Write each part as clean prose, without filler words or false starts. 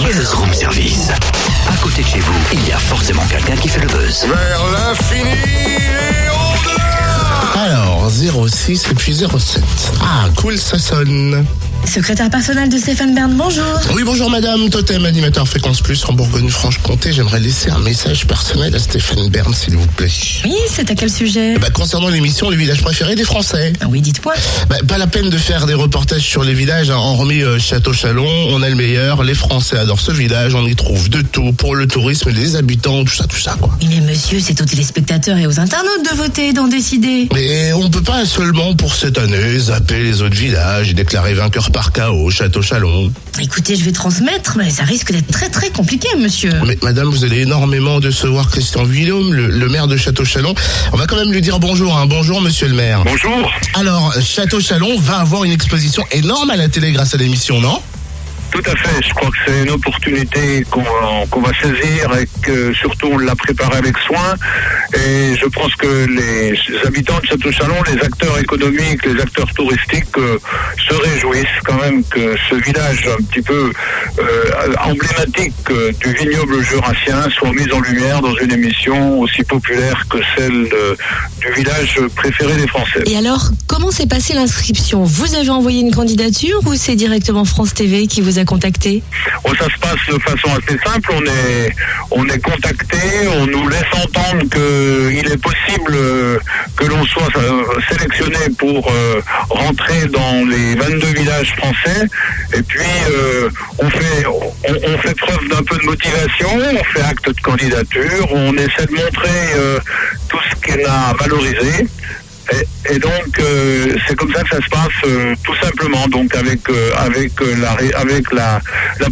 Buzz Room Service. À côté de chez vous, il y a forcément quelqu'un qui fait le buzz. Vers l'infini et au-delà. Alors, 06 et puis 07. Ah, cool, ça sonne. Secrétaire personnel de Stéphane Bern, bonjour. Oui, bonjour madame, Totem, animateur Fréquence Plus en Bourgogne-Franche-Comté. J'aimerais laisser un message personnel à Stéphane Bern, s'il vous plaît. Oui, c'est à quel sujet? Concernant l'émission Le village préféré des Français. Oui, dites-moi. Pas la peine de faire des reportages sur les villages, hein. Hormis Château-Chalon, on a le meilleur. Les Français adorent ce village, on y trouve de tout pour le tourisme, les habitants, tout ça quoi. Oui, mais monsieur, c'est aux téléspectateurs et aux internautes de voter, d'en décider. Mais on peut pas seulement pour cette année zapper les autres villages et déclarer vainqueur par KO Château-Chalon. Écoutez, je vais transmettre, mais ça risque d'être très très compliqué, monsieur. Mais madame, vous allez énormément décevoir Christian Villaume, le maire de Château-Chalon. On va quand même lui dire bonjour, hein. Bonjour monsieur le maire. Bonjour. Alors, Château-Chalon va avoir une exposition énorme à la télé grâce à l'émission, non ? Tout à fait, je crois que c'est une opportunité qu'on va saisir et que surtout on l'a préparée avec soin. Et je pense que les habitants de Château-Chalon, les acteurs économiques, les acteurs touristiques se réjouissent quand même que ce village un petit peu emblématique du vignoble jurassien soit mis en lumière dans une émission aussi populaire que celle du village préféré des Français. Et alors, comment s'est passée l'inscription? Vous avez envoyé une candidature ou c'est directement France TV qui vous a contacté? Ça se passe de façon assez simple. On est contacté, on nous laisse entendre qu'il est possible que l'on soit sélectionné pour rentrer dans les 22 villages français. Et puis on fait preuve d'un peu de motivation, on fait acte de candidature, on essaie de montrer tout ce qu'on a valorisé. Et donc c'est comme ça que ça se passe tout simplement, donc avec la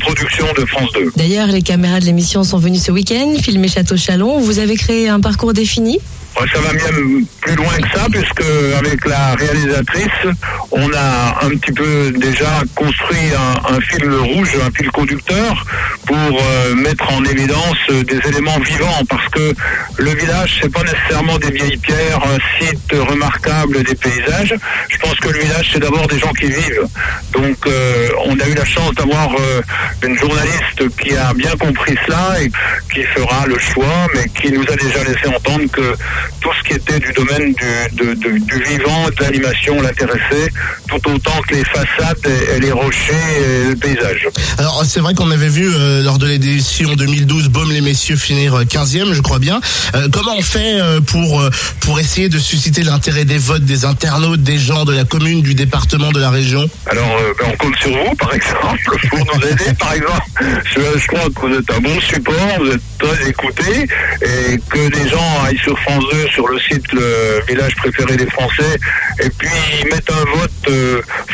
production de France 2. D'ailleurs, les caméras de l'émission sont venues ce week-end filmer Château-Chalon. Vous avez créé un parcours défini? Ça va même plus loin que ça, puisque avec la réalisatrice, on a un petit peu déjà construit un fil rouge, un fil conducteur, pour mettre en évidence des éléments vivants, parce que le village, c'est pas nécessairement des vieilles pierres, un site remarquable, des paysages. Je pense que le village, c'est d'abord des gens qui vivent. Donc, on a eu la chance d'avoir une journaliste qui a bien compris cela et qui fera le choix, mais qui nous a déjà laissé entendre que tout ce qui était du domaine du vivant, de l'animation l'intéressait, tout autant que les façades et les rochers et le paysage. Alors c'est vrai qu'on avait vu lors de l'édition 2012 Baume-les-Messieurs finir 15e, je crois bien. Comment on fait pour essayer de susciter l'intérêt des votes des internautes, des gens de la commune, du département, de la région? Alors on compte sur vous, par exemple, pour nous aider. Par exemple, je crois que vous êtes un bon support, vous êtes très écoutés, et que les gens aillent sur France 2, sur le site Le village préféré des Français, et puis mettre un vote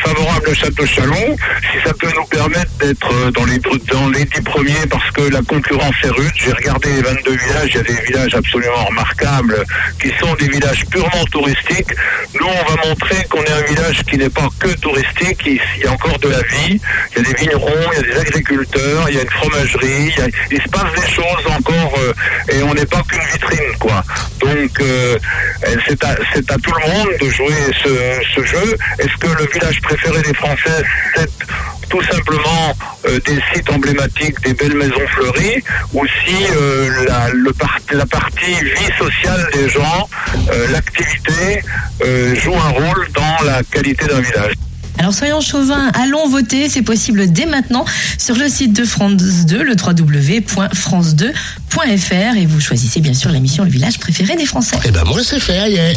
favorable à Château-Chalon, si ça peut nous permettre d'être dans les 10 premiers, parce que la concurrence est rude. J'ai regardé les 22 villages, il y a des villages absolument remarquables, qui sont des villages purement touristiques. Nous, on va montrer qu'on est un village qui n'est pas que touristique, il y a encore de la vie, il y a des vignerons, il y a des agriculteurs, il y a une fromagerie, il se passe des choses encore, et on n'est pas qu'une vitrine, quoi. Donc, c'est à tout le monde de jouer ce jeu. Est-ce que le village préféré des Français, c'est tout simplement des sites emblématiques, des belles maisons fleuries, ou si la partie vie sociale des gens, l'activité, joue un rôle dans la qualité d'un village? Alors soyons chauvins, allons voter, c'est possible dès maintenant sur le site de France 2, le www.france2.fr, et vous choisissez bien sûr l'émission Le village préféré des Français. Moi c'est fait, yeah.